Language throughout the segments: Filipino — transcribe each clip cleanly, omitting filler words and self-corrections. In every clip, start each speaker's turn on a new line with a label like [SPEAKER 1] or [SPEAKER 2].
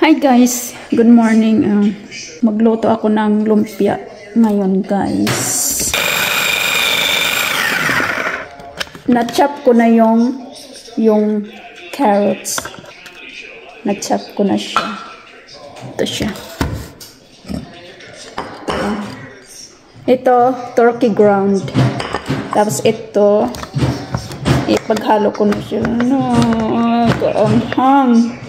[SPEAKER 1] Hi guys, good morning. Magluto ako ng lumpia ngayon guys. Na-chop ko na yung carrots. Na-chop ko na siya. Ito siya. Ito, turkey ground. Tapos ito, ipaghalo ko na siya. Kaanghang.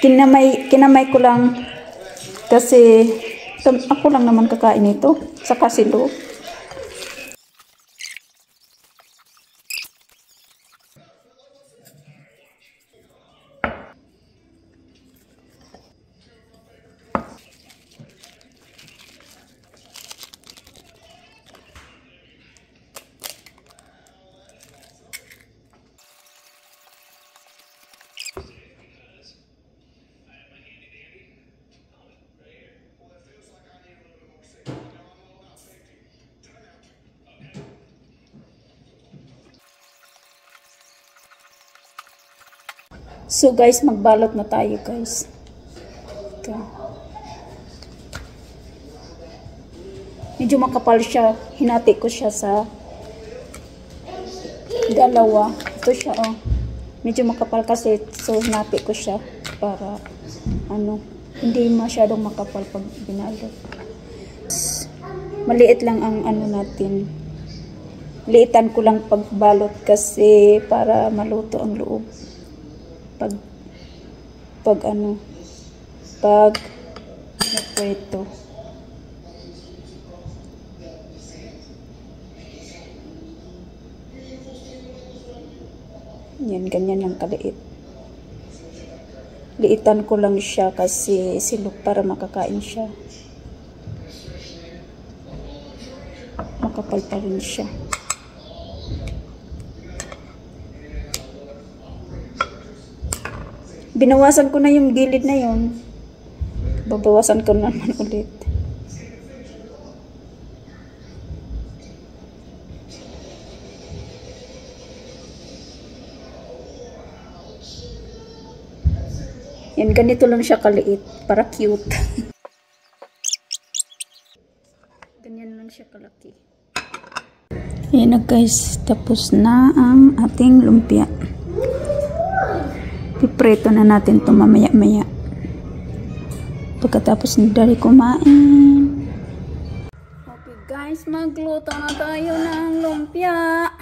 [SPEAKER 1] Kinamay ko lang kasi ako lang naman kakain ito sa kasilo. So guys, magbalot na tayo guys. Ito. Medyo makapal siya. Hinati ko siya sa dalawa. Ito siya oh. Medyo makapal kasi so hinati ko siya para hindi masyadong makapal pag binalot. Maliit lang ang natin. Liitan ko lang pagbalot kasi para maluto ang loob. Pag nagpreto. Yan, ganyan lang kaliit. Liitan ko lang siya kasi silog para makakain siya. Makapal pa rin siya. Binawasan ko na yung gilid na yon. Babawasan ko naman ulit. Yan, ganito lang siya kaliit. Para cute. Ganyan lang siya kalaki. Ayan na guys. Tapos na ang ating lumpia. Pipreto na natin ito mamaya-maya. Pagkatapos dari kumain. Okay guys, magluto na tayo ng lumpia.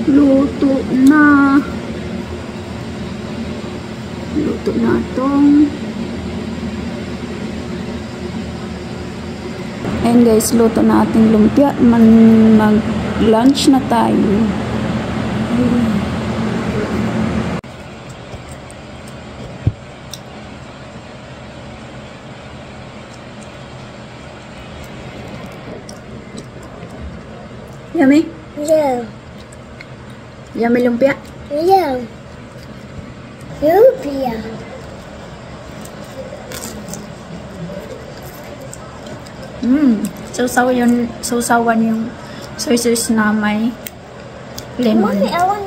[SPEAKER 1] Luto na. Luto na itong. Ayan guys, luto na ating lumpia. Mag-lunch na tayo. Yummy?
[SPEAKER 2] Yeah.
[SPEAKER 1] Yummy lumpia?
[SPEAKER 2] Yeah. Lumpia.
[SPEAKER 1] Sausawan yung soy sauce na may lemon.
[SPEAKER 2] Mommy, I want